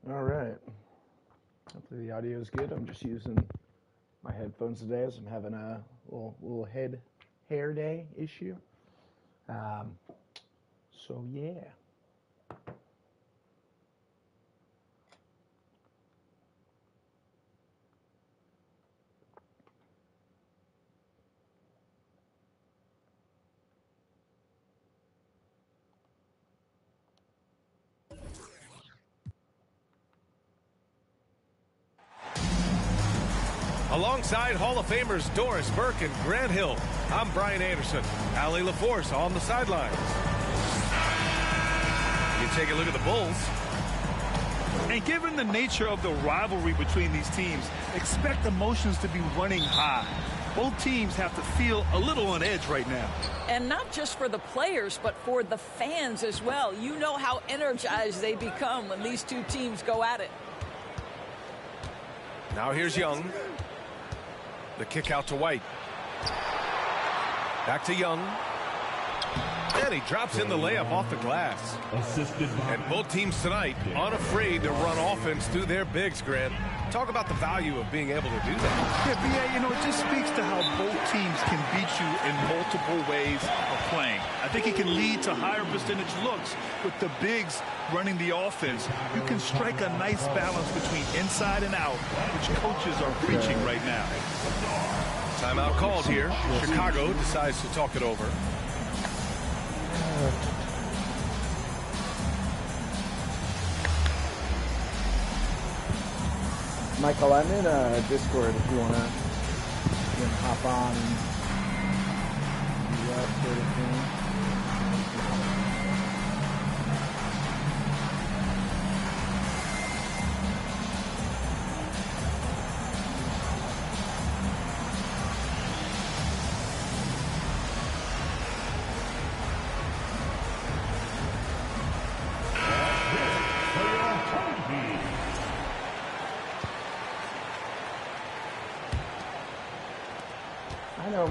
All right. Hopefully the audio is good. I'm just using my headphones today as I'm having a little hair day issue. So yeah. Alongside Hall of Famers Doris Burke and Grant Hill, I'm Brian Anderson. Allie LaForce on the sidelines. You take a look at the Bulls. And given the nature of the rivalry between these teams, expect emotions to be running high. Both teams have to feel a little on edge right now. And not just for the players, but for the fans as well. You know how energized they become when these two teams go at it. Now here's Young. The kick out to White. Back to Young. And he drops in the layup off the glass. And both teams tonight unafraid to run offense through their bigs, Grant. Talk about the value of being able to do that. Yeah, B.A., you know, it just speaks to how both teams can beat you in multiple ways of playing. I think it can lead to higher percentage looks with the bigs running the offense. You can strike a nice balance between inside and out, which coaches are preaching right now. Timeout called here. Chicago decides to talk it over. Michael, I'm in a Discord if you wanna hop on and do that sort of thing.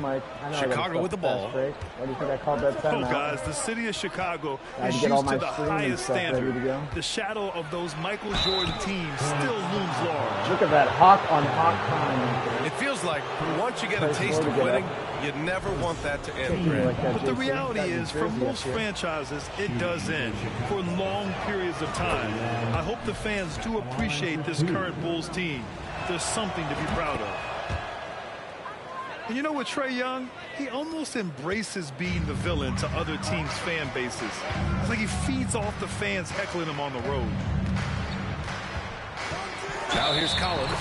Mike. Chicago with the ball. Why do you think I called that timeout? Oh, guys, the city of Chicago is used to the highest standard. The shadow of those Michael Jordan teams still looms large. Look at that hawk on hawk time. It feels like once you get a taste of winning, you never want that to end, Grant. But the reality is, for most franchises, it does end for long periods of time. I hope the fans do appreciate this current Bulls team. There's something to be proud of. And you know what, Trae Young? He almost embraces being the villain to other teams' fan bases. It's like he feeds off the fans heckling him on the road. Now here's Collins.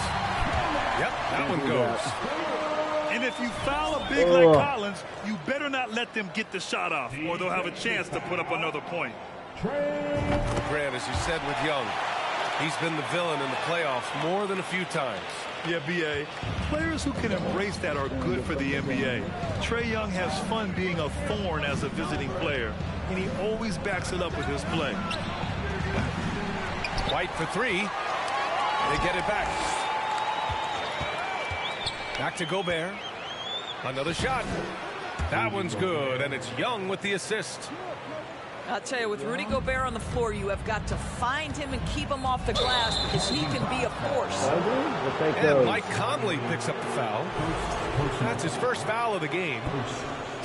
Yep, that one goes. And if you foul a big like Collins, you better not let them get the shot off, or they'll have a chance to put up another point. Grant, as you said with Young, he's been the villain in the playoffs more than a few times. Yeah, B.A., players who can embrace that are good for the NBA. Trae Young has fun being a thorn as a visiting player, and he always backs it up with his play. White for three. They get it back. Back to Gobert. Another shot. That one's good, and it's Young with the assist. I'll tell you, with Rudy Gobert on the floor, you have got to find him and keep him off the glass because he can be a force. And Mike Conley picks up the foul. That's his first foul of the game.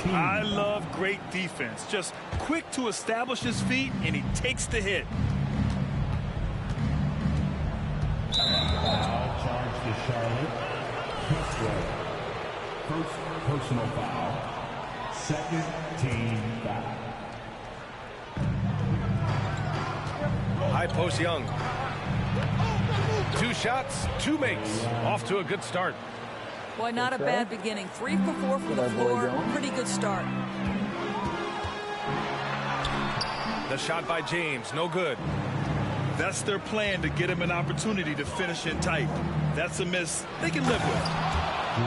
I love great defense. Just quick to establish his feet, and he takes the hit. Foul charge to Charlotte. First personal foul. Second team foul. High post Young. Two shots, two makes. Off to a good start. Boy, not a bad beginning. 3 for 4 from the floor. Pretty good start. The shot by James, no good. That's their plan, to get him an opportunity to finish in tight. That's a miss they can live with.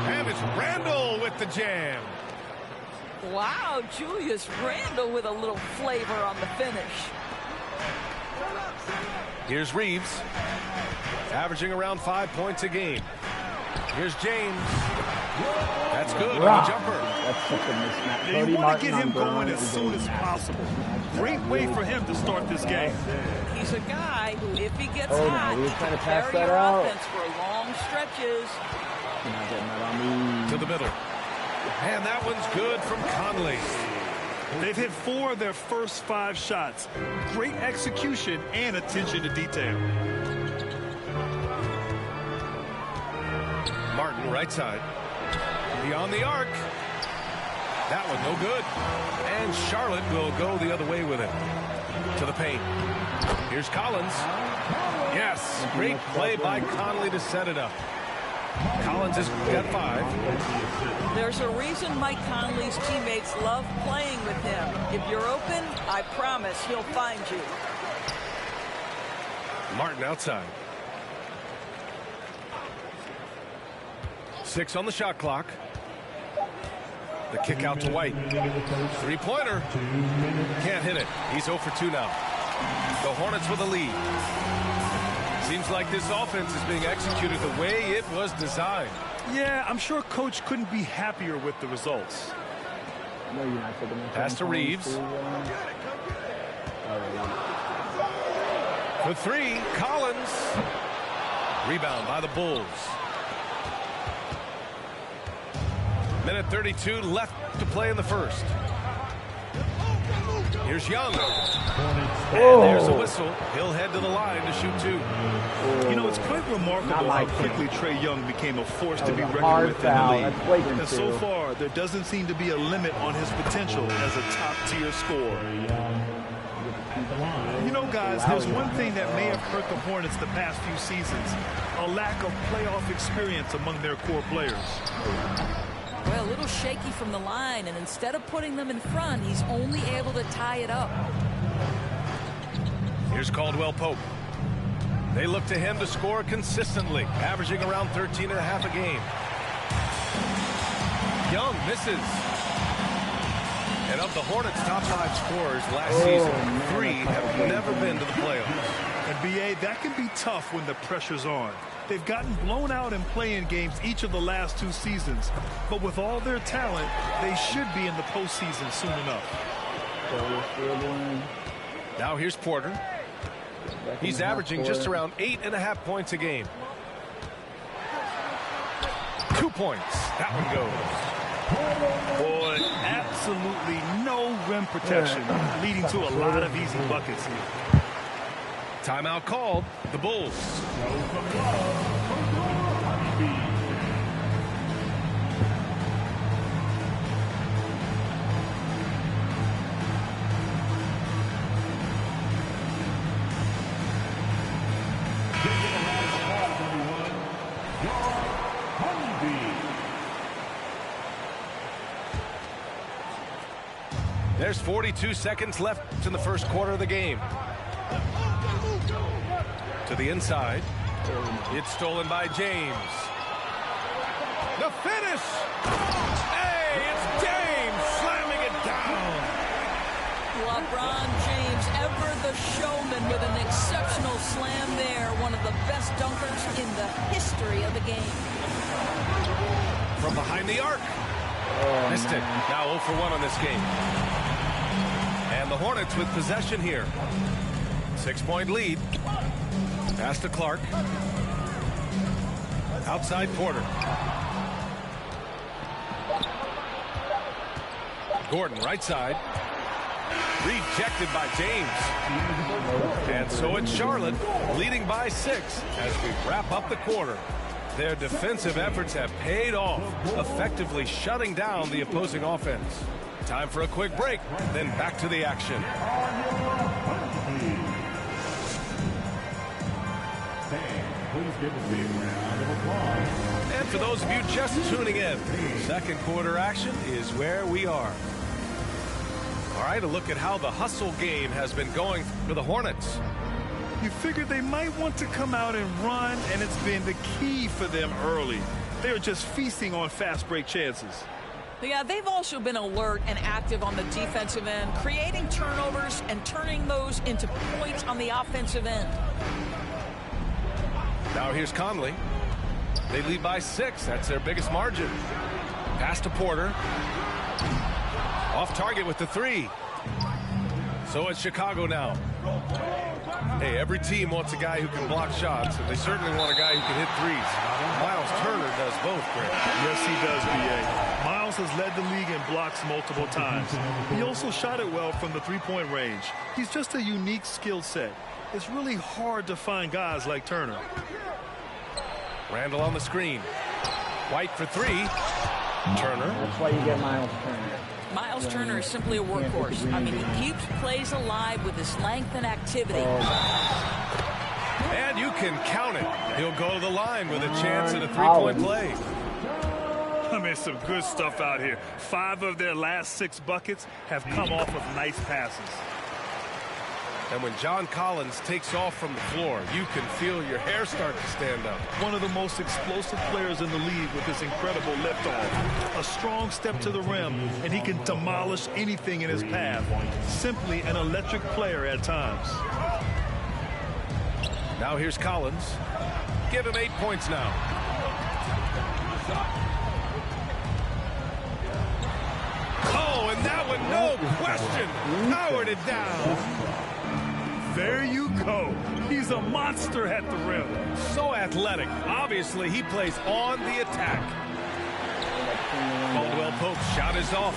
And it's Randle with the jam. Wow, Julius Randle with a little flavor on the finish. Here's Reeves, averaging around 5 points a game. Here's James. That's good on the jumper. That's such a mismatch. Yeah, you want to get him going as soon as possible. Great way for him to start this game. He's a guy who, if he gets hot, he can carry your offense for long stretches. Not getting that on me. To the middle. And that one's good from Conley. They've hit 4 of their first 5 shots. Great execution and attention to detail. Martin, right side. Beyond the arc. That one no good. And Charlotte will go the other way with it. To the paint. Here's Collins. Yes, great play by Conley to set it up. Collins has got 5. There's a reason Mike Conley's teammates love playing with him. If you're open, I promise he'll find you. Martin outside. 6 on the shot clock. The kick out to White. 3-pointer. Can't hit it. He's 0 for 2 now. The Hornets with a lead. Seems like this offense is being executed the way it was designed. Yeah, I'm sure Coach couldn't be happier with the results. Pass to Reeves. For 3, Collins. Rebound by the Bulls. Minute 32 left to play in the first. Here's Young. And there's a whistle. He'll head to the line to shoot 2. You know, it's quite remarkable how quickly Trae Young became a force to be reckoned with in the league. And so far, there doesn't seem to be a limit on his potential as a top-tier scorer. You know, guys, there's one thing that may have hurt the Hornets the past few seasons, a lack of playoff experience among their core players. Well, a little shaky from the line, and instead of putting them in front, he's only able to tie it up. Here's Caldwell Pope. They look to him to score consistently, averaging around 13.5 a game. Young misses. And of the Hornets' top 5 scorers last season, 3 have never been to the playoffs. And B.A., that can be tough when the pressure's on. They've gotten blown out in play-in games each of the last 2 seasons. But with all their talent, they should be in the postseason soon enough. Now here's Porter. He's averaging just around 8.5 points a game. 2 points. That one goes. Boy, absolutely no rim protection, leading to a lot of easy buckets here. Timeout called. The Bulls. There's 42 seconds left in the first quarter of the game. To the inside. It's stolen by James. The finish! Hey, it's James slamming it down. LeBron James, ever the showman with an exceptional slam there. One of the best dunkers in the history of the game. From behind the arc. Missed it. Now 0 for 1 on this game. And the Hornets with possession here. 6-point lead. Pass to Clark. Outside Porter. Gordon right side. Rejected by James. And so it's Charlotte leading by 6 as we wrap up the quarter. Their defensive efforts have paid off, effectively shutting down the opposing offense. Time for a quick break, then back to the action. And for those of you just tuning in, second quarter action is where we are. All right, a look at how the hustle game has been going for the Hornets. You figured they might want to come out and run, and it's been the key for them early. They're just feasting on fast break chances. Yeah, they've also been alert and active on the defensive end, creating turnovers and turning those into points on the offensive end. Now here's Conley. They lead by 6. That's their biggest margin. Pass to Porter. Off target with the three. So it's Chicago now. Hey, every team wants a guy who can block shots, and they certainly want a guy who can hit threes. Miles Turner does both, Greg. Yes, he does, B.A. Miles has led the league in blocks multiple times. He also shot it well from the three-point range. He's just a unique skill set. It's really hard to find guys like Turner. Randall on the screen. White for three. Turner. That's why you get Miles Turner. Miles Turner is simply a workhorse. I mean, he keeps plays alive with his length and activity. And you can count it. He'll go to the line with a chance at a three-point play. I mean, some good stuff out here. 5 of their last 6 buckets have come off of nice passes. And when John Collins takes off from the floor, you can feel your hair start to stand up. One of the most explosive players in the league with this incredible liftoff. A strong step to the rim, and he can demolish anything in his path. Simply an electric player at times. Now here's Collins. Give him 8 points now. Oh, and that one, no question, powered it down. There you go. He's a monster at the rim. So athletic. Obviously, he plays on the attack. Caldwell Pope shot is off.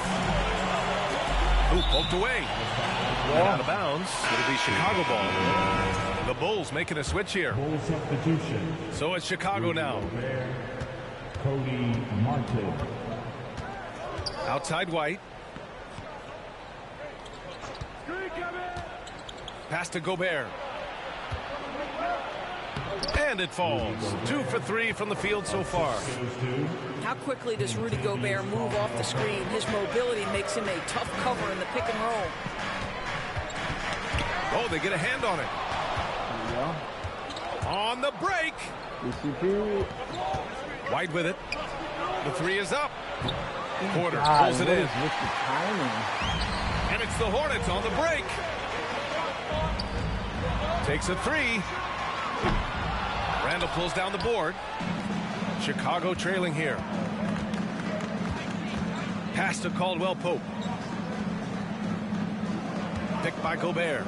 Ooh, poked away. And out of bounds. It'll be Chicago ball. The Bulls making a switch here. Full substitution. So it's Chicago now. Cody Martin. Outside White. Pass to Gobert. And it falls. 2 for 3 from the field so far. How quickly does Rudy Gobert move off the screen? His mobility makes him a tough cover in the pick and roll. Oh, they get a hand on it. On the break. White with it. The three is up. Porter pulls it in. And it's the Hornets on the break. Takes a three. Randall pulls down the board. Chicago trailing here. Pass to Caldwell Pope. Picked by Gobert.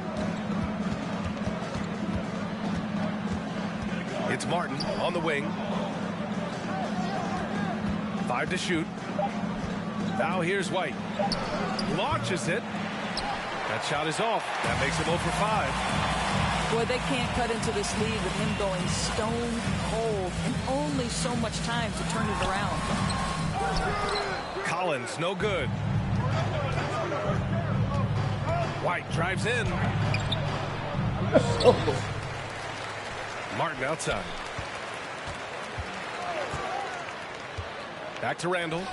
It's Martin on the wing. 5 to shoot. Now here's White. Launches it. That shot is off. That makes him 0 for 5. Boy, they can't cut into this lead with him going stone cold and only so much time to turn it around. Collins, no good. White drives in. Martin outside. Back to Randall.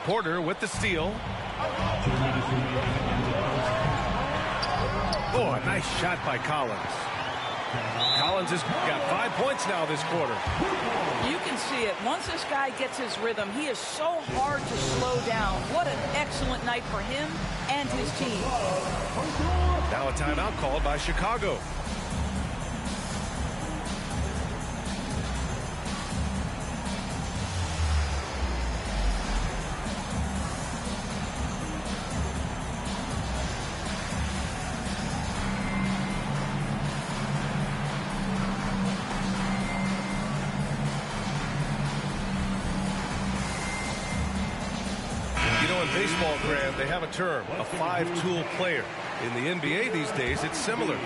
Porter with the steal. Oh, a nice shot by Collins. Collins has got 5 points now this quarter. You can see it. Once this guy gets his rhythm, he is so hard to slow down. What an excellent night for him and his team. Now a timeout called by Chicago. Baseball, Graham, they have a term, a 5-tool player. In the NBA these days, it's similar.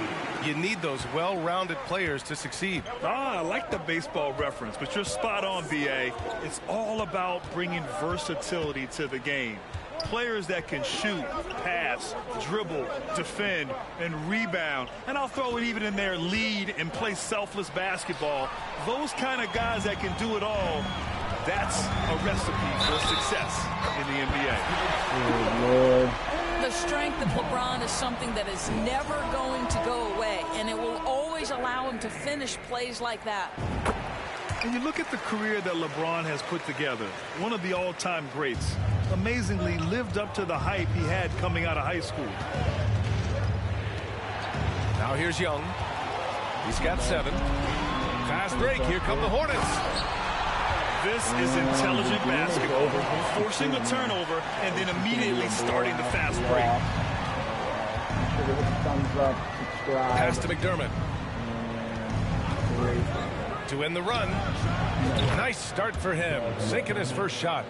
You need those well-rounded players to succeed. I like the baseball reference, but you're spot on, B.A. It's all about bringing versatility to the game. Players that can shoot, pass, dribble, defend, and rebound. And I'll throw it even in there, lead and play selfless basketball. Those kind of guys that can do it all, that's a recipe for success in the NBA. Oh, Lord. The strength of LeBron is something that is never going to go away, and it will always allow him to finish plays like that. When you look at the career that LeBron has put together, one of the all-time greats, amazingly lived up to the hype he had coming out of high school. Now here's Young. He's got 7. Fast break. Here come the Hornets. This is intelligent basketball. Forcing a turnover and then immediately starting the fast break. Thumbs up, subscribe. Pass to McDermott. To end the run. Nice start for him. Sinking his first shot.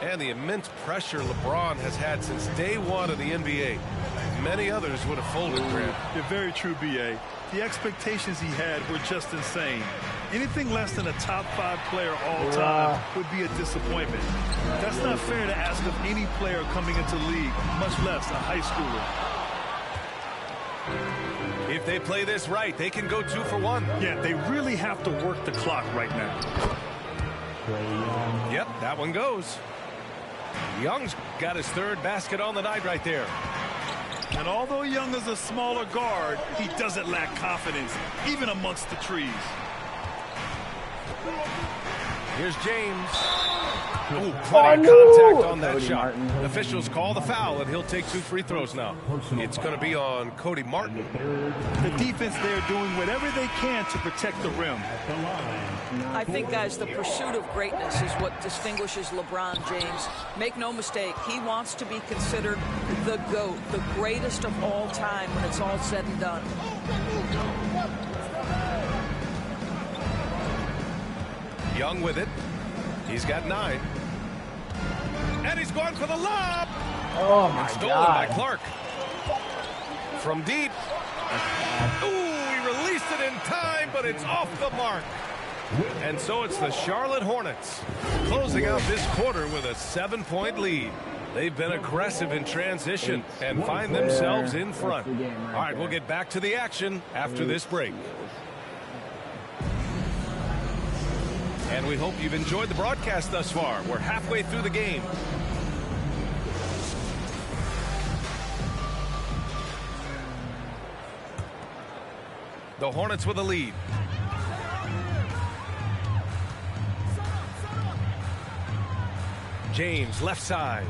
And the immense pressure LeBron has had since day one of the NBA. Many others would have folded, Grant. You're very true, B.A. The expectations he had were just insane. Anything less than a top 5 player all time would be a disappointment. That's not fair to ask of any player coming into the league, much less a high schooler. If they play this right, they can go 2 for 1. Yeah, they really have to work the clock right now. Yep, that one goes. Young's got his 3rd basket on the night right there. And although Young is a smaller guard, he doesn't lack confidence, even amongst the trees. Here's James. Ooh, plenty of contact on that shot. Officials call the foul, and he'll take 2 free throws now. It's going to be on Cody Martin. The defense there doing whatever they can to protect the rim. I think, guys, the pursuit of greatness is what distinguishes LeBron James. Make no mistake, he wants to be considered the GOAT, the greatest of all time when it's all said and done. Young with it. He's got 9. And he's going for the lob. Oh, my Stolen God. by Clark. From deep. Ooh, he released it in time, but it's off the mark. And so it's the Charlotte Hornets closing out this quarter with a 7-point lead. They've been aggressive in transition and find themselves in front. All right, we'll get back to the action after this break. And we hope you've enjoyed the broadcast thus far. We're halfway through the game. The Hornets with a lead. James, left side.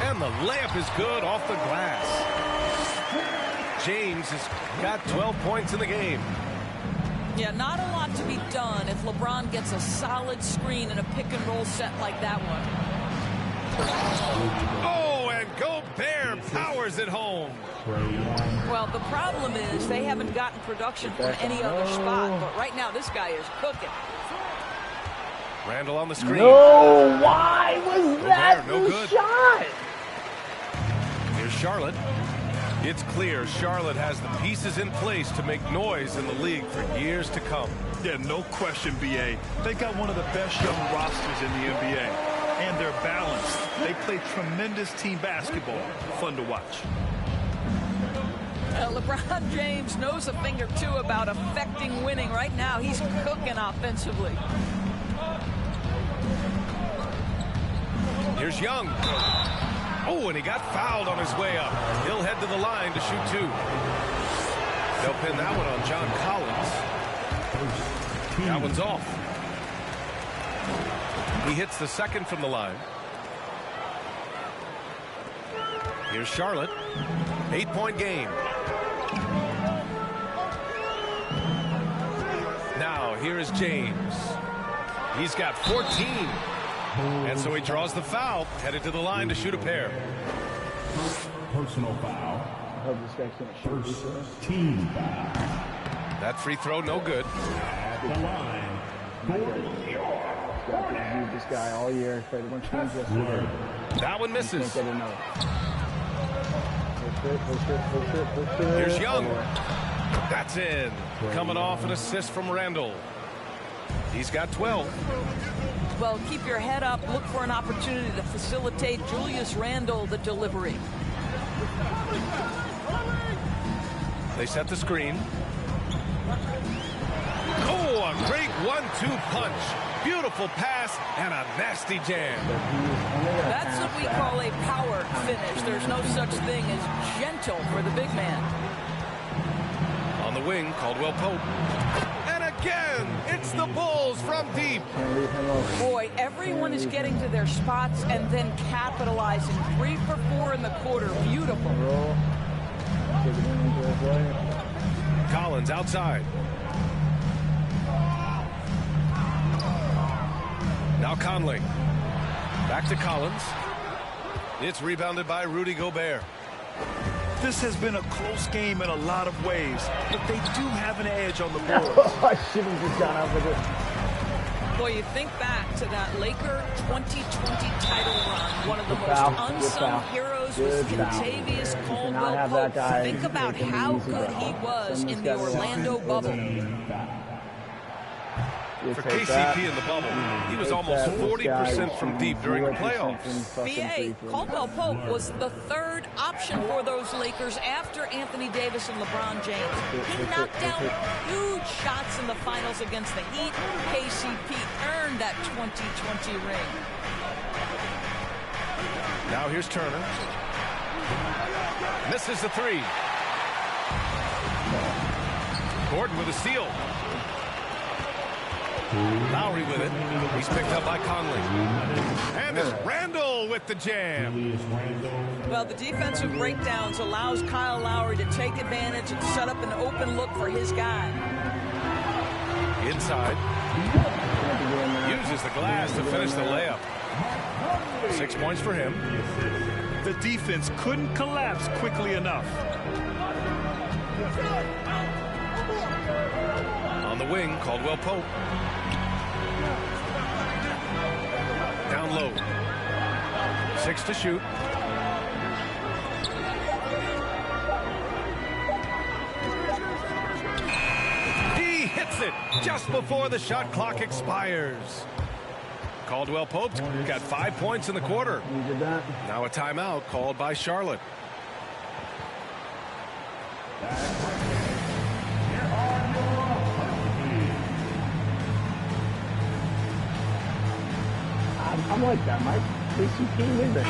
And the layup is good off the glass. James has got 12 points in the game. Yeah, not a lot to be done if LeBron gets a solid screen in a pick-and-roll set like that one. Oh, and Gobert powers it home. Well, the problem is they haven't gotten production from any other spot, but right now this guy is cooking. Randall on the screen. No, why was that no the good. shot? Here's Charlotte. It's clear Charlotte has the pieces in place to make noise in the league for years to come. Yeah, no question, B.A. They got one of the best young rosters in the NBA. And they're balanced. They play tremendous team basketball. Fun to watch. LeBron James knows a thing or two about affecting winning. Right now, he's cooking offensively. Here's Young. Oh, and he got fouled on his way up. He'll head to the line to shoot 2. They'll pin that one on John Collins. That one's off. He hits the second from the line. Here's Charlotte. 8-point game. Now, here is James. He's got 14. And so he draws the foul, headed to the line to shoot a pair. Personal foul. I hope this guy's going to shoot this one. Team foul. That free throw, no good. At the line. Viewed this guy all year. Played a bunch of games yesterday. That one misses. Can't get enough. Push it. Here's Young. That's in. Coming off an assist from Randall. He's got 12. Well, keep your head up. Look for an opportunity to facilitate Julius Randle the delivery. They set the screen. Oh, a great 1-2 punch. Beautiful pass and a nasty jam. That's what we call a power finish. There's no such thing as gentle for the big man. On the wing, Caldwell Pope. And again, it's the Bulls from deep. Boy, everyone is getting to their spots and then capitalizing. 3 for 4 in the quarter. Beautiful. Collins outside. Now Conley. Back to Collins. It's rebounded by Rudy Gobert. This has been a close game in a lot of ways, but they do have an edge on the board. I should have just gone out with it. Boy, you think back to that Laker 2020 title run. One of the most unsung heroes was Kentavious Caldwell-Pope. Think about how good he was in the Orlando bubble. For KCP in the bubble, he was almost 40% from deep during the playoffs. BA, Caldwell-Pope was the third option for those Lakers after Anthony Davis and LeBron James. He knocked down huge shots in the finals against the Heat. KCP earned that 2020 ring. Now here's Turner. Misses the three. Gordon with a steal. Lowry with it. He's picked up by Conley. And it's Randall with the jam. Well, the defensive breakdowns allows Kyle Lowry to take advantage and set up an open look for his guy. Inside. Uses the glass to finish the layup. 6 points for him. The defense couldn't collapse quickly enough. On the wing, Caldwell-Pope. Down low. 6 to shoot. He hits it just before the shot clock expires. Caldwell-Pope's got 5 points in the quarter. Now a timeout called by Charlotte. I'm like that, Mike. KCP win that.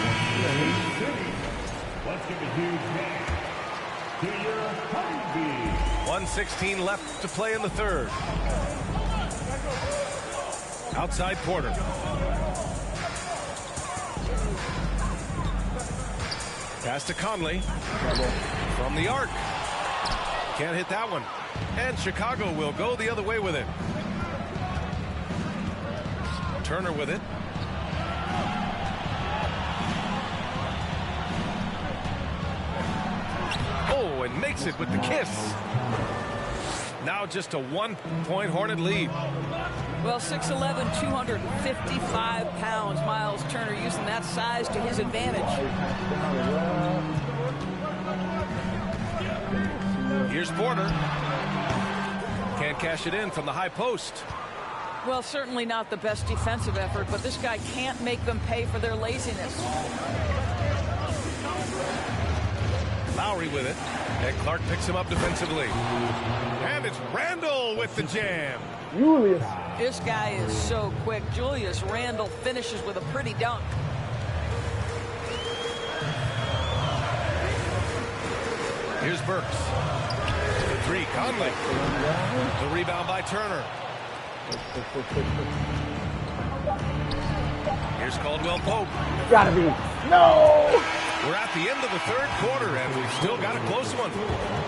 Let's give a huge hand to your Honeybee. 1:16 left to play in the third. Outside Porter. Pass to Conley. From the arc. Can't hit that one. And Chicago will go the other way with it. Turner with it. Oh, and makes it with the kiss. Now just a 1-point Hornet lead. Well, 6'11", 255 pounds. Miles Turner using that size to his advantage. Here's Porter. Can't cash it in from the high post. Well, certainly not the best defensive effort, but this guy can't make them pay for their laziness. Lowry with it. And Clark picks him up defensively. And it's Randall with the jam. Julius. This guy is so quick. Julius Randle finishes with a pretty dunk. Here's Burks. The three, Conley. The rebound by Turner. Here's Caldwell-Pope. Gotta be. No! We're at the end of the third quarter, and we've still got a close one.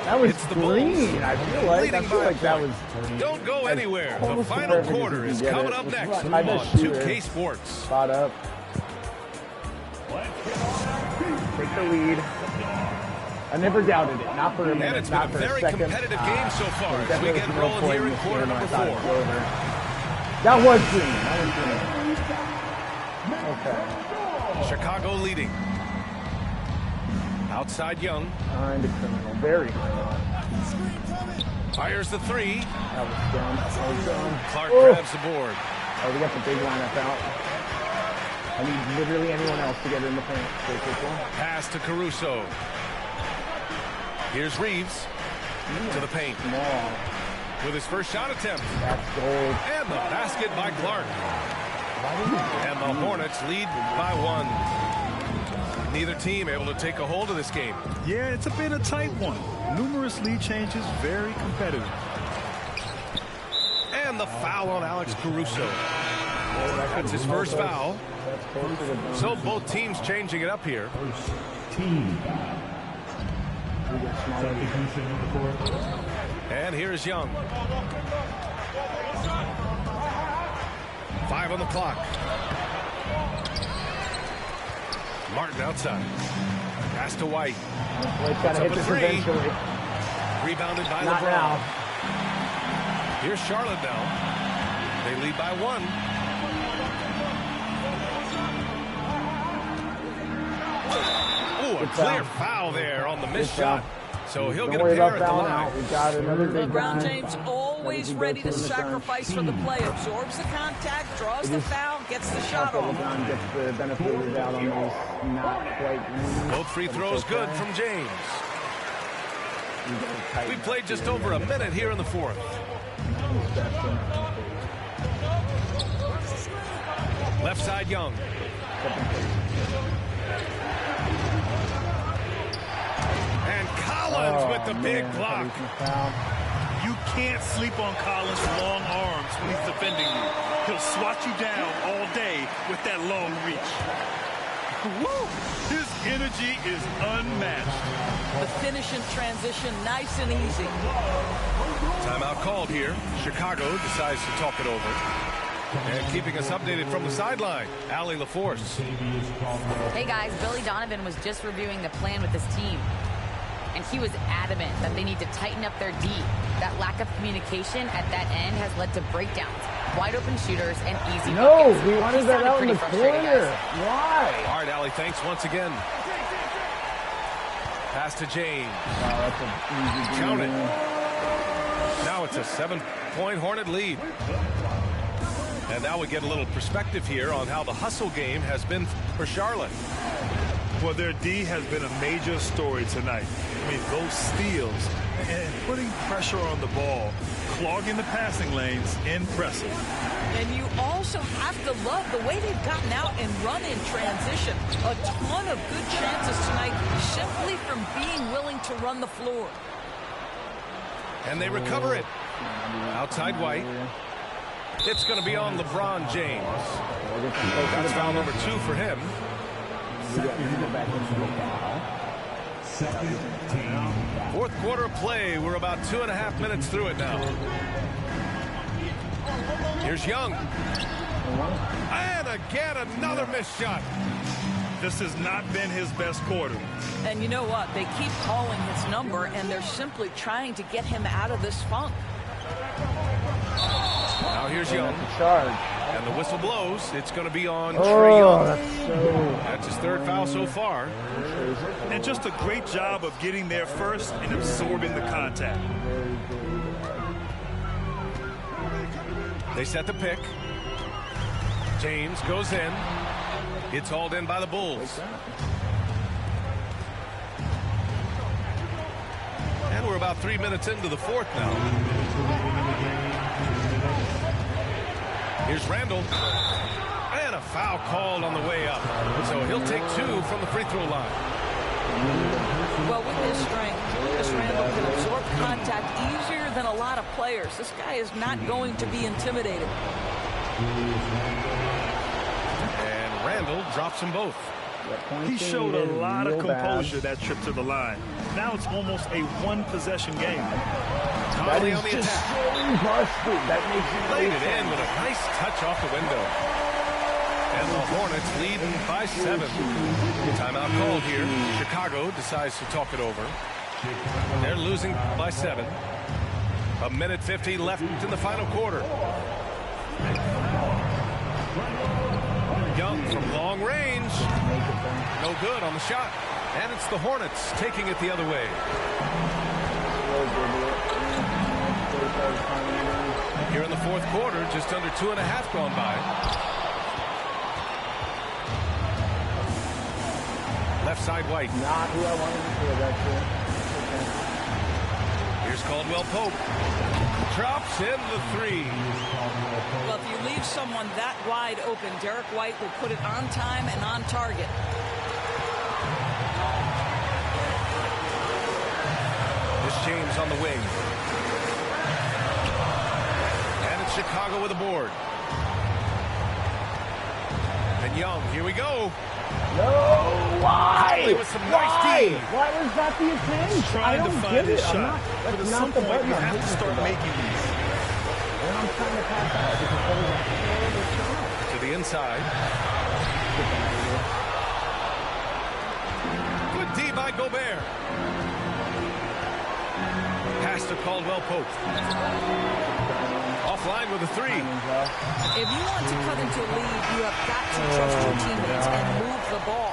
That was It's the green. Bulls. I feel like that was. Don't go anywhere. The final quarter is coming up next on 2K Sports. Spot up. Take the lead. I never doubted it. Not for a minute. And it's been a very competitive game so far as we get rolling here in quarter number 4. That was green. Okay. Chicago leading. Outside Young. Kind of criminal. Very criminal. Fires the three. That was dumb. Clark grabs the board. Oh, we got the big lineup out. I need literally anyone else to get in the paint. Pass to Caruso. Here's Reeves to the paint. With his first shot attempt. That's gold. And the basket by Clark. And the Hornets lead by 1. Neither team able to take a hold of this game. Yeah, it's been a tight one. Numerous lead changes, very competitive. And the foul on Alex Caruso. That's his first foul. So both teams changing it up here. And here's Young. 5 on the clock. Martin outside. Pass to White. White's got to hit this 3. eventually. Rebounded by Not LeBron. now. Here's Charlotte now. They lead by 1. Oh, a clear foul there on the missed shot. So he'll get a pair at the line. We got another big LeBron guy. James always ready to sacrifice for the play. Absorbs the contact, draws the foul, gets the shot off. LeBron gets the benefit of the doubt on these not quite. Both free throws good from James. We played just over a minute here in the 4th. Left side Young. And Collins with the big block. You can't sleep on Collins' long arms when he's defending you. He'll swat you down all day with that long reach. Woo! His energy is unmatched. The finish in transition, nice and easy. Timeout called here. Chicago decides to talk it over. And keeping us updated from the sideline, Allie LaForce. Hey guys, Billy Donovan was just reviewing the plan with his team. And he was adamant that they need to tighten up their D. That lack of communication at that end has led to breakdowns, wide open shooters, and easy buckets. We wanted that out in the corner. Why? All right, Allie, thanks once again. Pass to James. That's an easy Count it. Now it's a 7-point Hornet lead. And now we get a little perspective here on how the hustle game has been for Charlotte. Well, their D has been a major story tonight. I mean, those steals and putting pressure on the ball, clogging the passing lanes, impressive. And you also have to love the way they've gotten out and run in transition. A ton of good chances tonight simply from being willing to run the floor. And they recover it. Outside White. It's going to be on LeBron James. That's foul number 2 for him. Fourth quarter of play. We're about 2.5 minutes through it now. Here's Young. And again, another missed shot. This has not been his best quarter. And you know what? They keep calling his number, and they're simply trying to get him out of this funk. Now here's Young. Charge. And the whistle blows. It's going to be on Trae Young. That's his 3rd foul so far. And just a great job of getting there first and absorbing the contact. They set the pick. James goes in. It's hauled in by the Bulls. And we're about 3 minutes into the 4th now. Here's Randall. And a foul called on the way up. So he'll take 2 from the free throw line. Well, with his strength, Julius Randle can absorb contact easier than a lot of players. This guy is not going to be intimidated. And Randall drops them both. He showed a lot of composure that trip to the line. Now it's almost a one-possession game. Conley on the attack. Busted. That makes it Laid it in with a nice touch off the window. And the Hornets lead by 7. Timeout called here. Chicago decides to talk it over. They're losing by 7. 1:50 left in the final quarter. Young from long range. No good on the shot. And it's the Hornets taking it the other way. Here in the 4th quarter, just under 2.5 gone by. Left side White. Not who I wanted to hear that to. Here's Caldwell Pope. Drops in the 3. Well, if you leave someone that wide open, Derek White will put it on time and on target. This James on the wing. And it's Chicago with a board. And Young, here we go. No, why? with some nice D. Why was that the attempt? Trying to find his shot. But At some point, you have to start making these. And I'm trying to pass out because that was a terrible shot. To the inside. Good D by Gobert. Pass to Caldwell Pope. Offline with a three. If you want to cut into a lead, you have got to trust your teammates and move the ball.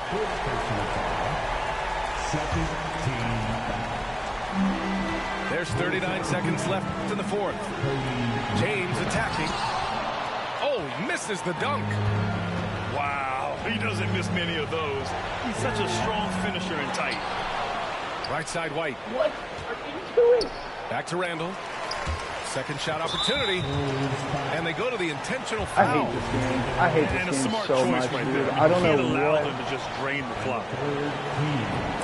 There's 39 seconds left in the fourth. James attacking. Oh, he misses the dunk. Wow, he doesn't miss many of those. He's such a strong finisher and tight. Right side White. What are you doing? Back to Randall. Second shot opportunity. And they go to the intentional foul. I hate this game. I hate this And a game smart so choice much, right dude. there. I don't know You can't allow what. them to just drain the clock.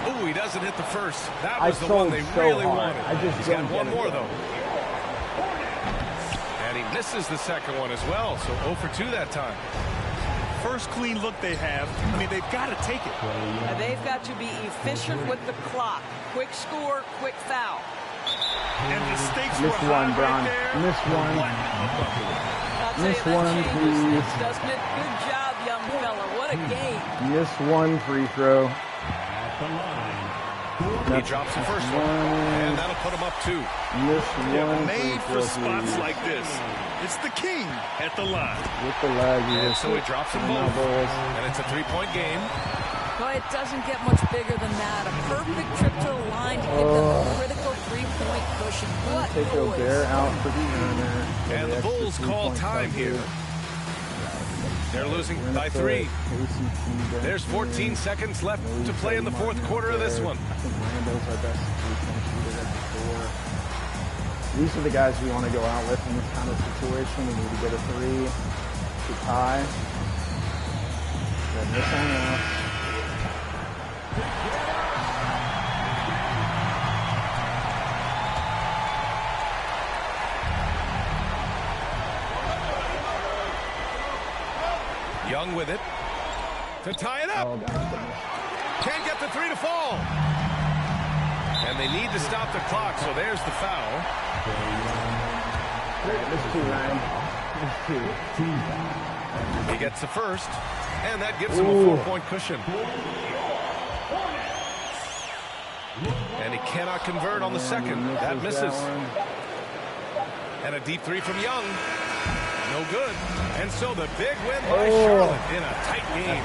Oh, he doesn't hit the first. That I was the one sold they so really hard. wanted. I just He's got don't one get it. more, though. And he misses the second one as well, so 0 for 2 that time. First clean look they have. I mean, they've got to take it. Now, they've got to be efficient with the clock. Quick score, quick foul. And the stakes were Miss high one, Bron. right there. Miss one. What a bucket. I'll tell Miss you, that one, changes please. things, doesn't it? Good job, young fella. What a game. Miss one free throw. He drops the first one, and that'll put him up 2. Miss Yeah, one made free for throw, spots please. like this. It's the king at the line. With the leg, And so he drops them both. boys. And it's a 3-point game. Well, it doesn't get much bigger than that. A perfect trip to the line to give them a critical 3-point cushion. What Take noise. Gobert out for Turner. And the Bulls call time here. They're losing by 3. There's 14 seconds left to play in the fourth quarter of this one. I think Randall's our best three-point shooter at the 4. These are the guys we want to go out with in this kind of situation. We need to get a 3 to tie. They're missing enough. Young with it to tie it up. Oh, gosh. Can't get the 3 to fall. And they need to stop the clock, so there's the foul. There's 2, Ryan. There's 2. He gets the first, and that gives him a 4-point cushion. And he cannot convert on the second. That misses. And a deep 3 from Young. No good. And so the big win by Charlotte in a tight game.